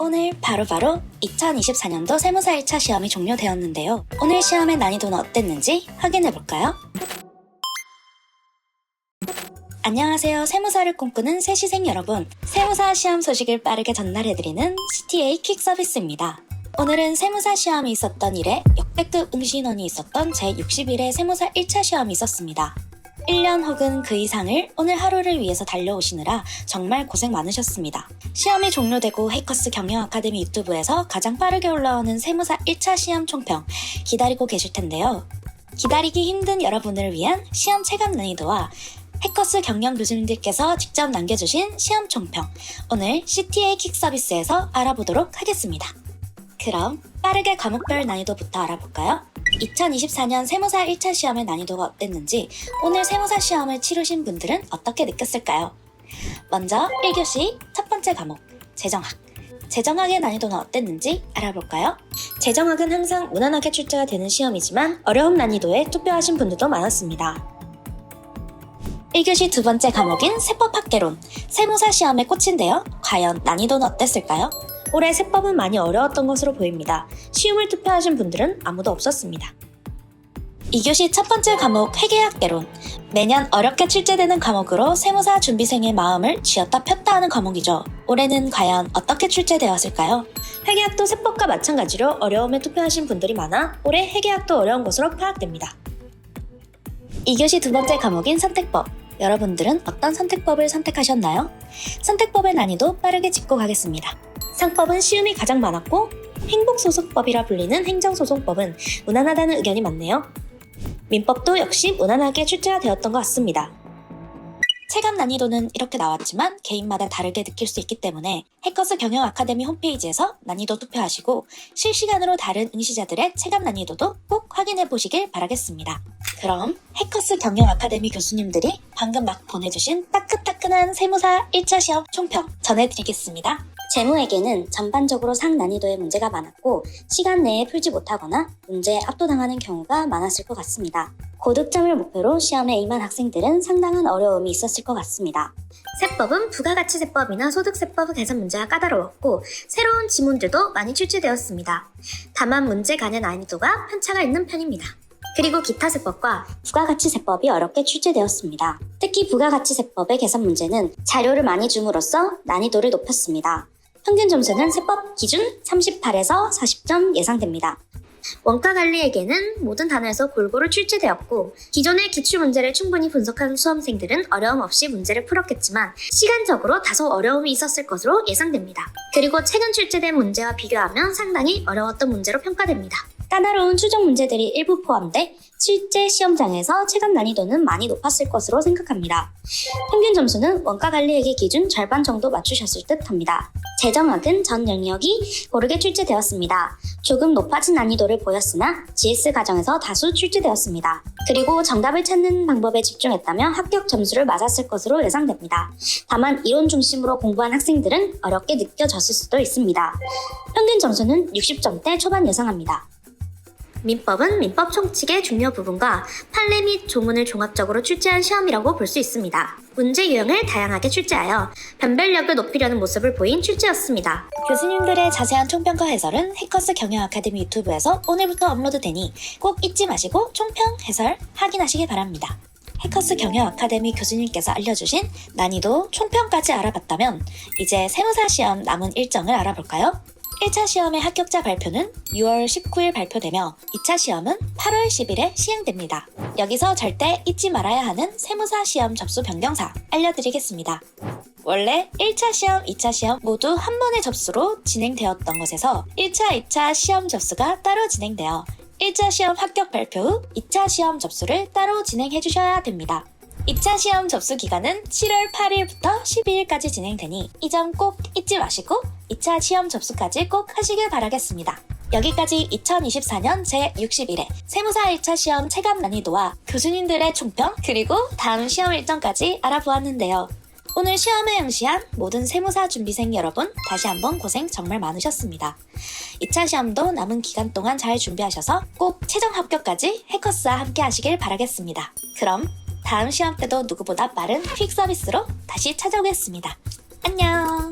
오늘 바로 2024년도 세무사 1차 시험이 종료되었는데요. 오늘 시험의 난이도는 어땠는지 확인해볼까요? 안녕하세요. 세무사를 꿈꾸는 새시생 여러분. 세무사 시험 소식을 빠르게 전달해드리는 CTA 퀵 서비스입니다. 오늘은 세무사 시험이 있었던 일에 역대급 응시인원이 있었던 제60일의 세무사 1차 시험이 있었습니다. 1년 혹은 그 이상을 오늘 하루를 위해서 달려오시느라 정말 고생 많으셨습니다. 시험이 종료되고 해커스 경영 아카데미 유튜브에서 가장 빠르게 올라오는 세무사 1차 시험 총평 기다리고 계실 텐데요. 기다리기 힘든 여러분을 위한 시험 체감 난이도와 해커스 경영 교수님들께서 직접 남겨주신 시험 총평, 오늘 CTA 퀵 서비스에서 알아보도록 하겠습니다. 그럼 빠르게 과목별 난이도부터 알아볼까요? 2024년 세무사 1차 시험의 난이도가 어땠는지 오늘 세무사 시험을 치르신 분들은 어떻게 느꼈을까요? 먼저 1교시 첫 번째 과목, 재정학. 재정학의 난이도는 어땠는지 알아볼까요? 재정학은 항상 무난하게 출제가 되는 시험이지만 어려운 난이도에 투표하신 분들도 많았습니다. 1교시 두 번째 과목인 세법학개론. 세무사 시험의 꽃인데요. 과연 난이도는 어땠을까요? 올해 세법은 많이 어려웠던 것으로 보입니다. 시험을 투표하신 분들은 아무도 없었습니다. 2교시 첫 번째 과목 회계학개론. 매년 어렵게 출제되는 과목으로 세무사 준비생의 마음을 쥐었다 폈다 하는 과목이죠. 올해는 과연 어떻게 출제되었을까요? 회계학도 세법과 마찬가지로 어려움에 투표하신 분들이 많아 올해 회계학도 어려운 것으로 파악됩니다. 2교시 두 번째 과목인 선택법. 여러분들은 어떤 선택법을 선택하셨나요? 선택법의 난이도 빠르게 짚고 가겠습니다. 상법은 시험이 가장 많았고 행복소송법이라 불리는 행정소송법은 무난하다는 의견이 많네요. 민법도 역시 무난하게 출제가 되었던 것 같습니다. 체감 난이도는 이렇게 나왔지만 개인마다 다르게 느낄 수 있기 때문에 해커스 경영 아카데미 홈페이지에서 난이도 투표하시고 실시간으로 다른 응시자들의 체감 난이도도 꼭 확인해 보시길 바라겠습니다. 그럼 해커스 경영 아카데미 교수님들이 방금 막 보내주신 따끈따끈한 세무사 1차 시험 총평 전해드리겠습니다. 재무회계는 전반적으로 상난이도의 문제가 많았고 시간 내에 풀지 못하거나 문제에 압도당하는 경우가 많았을 것 같습니다. 고득점을 목표로 시험에 임한 학생들은 상당한 어려움이 있었을 것 같습니다. 세법은 부가가치세법이나 소득세법 계산 문제가 까다로웠고 새로운 지문들도 많이 출제되었습니다. 다만 문제 간의 난이도가 편차가 있는 편입니다. 그리고 기타세법과 부가가치세법이 어렵게 출제되었습니다. 특히 부가가치세법의 계산 문제는 자료를 많이 줌으로써 난이도를 높였습니다. 평균 점수는 세법 기준 38에서 40점 예상됩니다. 원가관리에게는 모든 단어에서 골고루 출제되었고 기존의 기출문제를 충분히 분석한 수험생들은 어려움 없이 문제를 풀었겠지만 시간적으로 다소 어려움이 있었을 것으로 예상됩니다. 그리고 최근 출제된 문제와 비교하면 상당히 어려웠던 문제로 평가됩니다. 까다로운 추정 문제들이 일부 포함돼 실제 시험장에서 체감 난이도는 많이 높았을 것으로 생각합니다. 평균 점수는 원가관리액의 기준 절반 정도 맞추셨을 듯 합니다. 재정학은 전 영역이 고르게 출제되었습니다. 조금 높아진 난이도를 보였으나 GS 과정에서 다수 출제되었습니다. 그리고 정답을 찾는 방법에 집중했다면 합격 점수를 맞았을 것으로 예상됩니다. 다만 이론 중심으로 공부한 학생들은 어렵게 느껴졌을 수도 있습니다. 평균 점수는 60점대 초반 예상합니다. 민법은 민법 총칙의 중요 부분과 판례 및 조문을 종합적으로 출제한 시험이라고 볼 수 있습니다. 문제 유형을 다양하게 출제하여 변별력을 높이려는 모습을 보인 출제였습니다. 교수님들의 자세한 총평과 해설은 해커스 경영 아카데미 유튜브에서 오늘부터 업로드되니 꼭 잊지 마시고 총평, 해설 확인하시기 바랍니다. 해커스 경영 아카데미 교수님께서 알려주신 난이도 총평까지 알아봤다면 이제 세무사 시험 남은 일정을 알아볼까요? 1차 시험의 합격자 발표는 6월 19일 발표되며 2차 시험은 8월 10일에 시행됩니다. 여기서 절대 잊지 말아야 하는 세무사 시험 접수 변경사 알려드리겠습니다. 원래 1차 시험, 2차 시험 모두 한 번의 접수로 진행되었던 것에서 1차, 2차 시험 접수가 따로 진행되어 1차 시험 합격 발표 후 2차 시험 접수를 따로 진행해 주셔야 됩니다. 2차 시험 접수 기간은 7월 8일부터 12일까지 진행되니 이 점 꼭 잊지 마시고 2차 시험 접수까지 꼭 하시길 바라겠습니다. 여기까지 2024년 제61회 세무사 1차 시험 체감 난이도와 교수님들의 총평 그리고 다음 시험 일정까지 알아보았는데요. 오늘 시험에 응시한 모든 세무사 준비생 여러분 다시 한번 고생 정말 많으셨습니다. 2차 시험도 남은 기간 동안 잘 준비하셔서 꼭 최종 합격까지 해커스와 함께 하시길 바라겠습니다. 그럼 다음 시험 때도 누구보다 빠른 퀵 서비스로 다시 찾아오겠습니다. 안녕!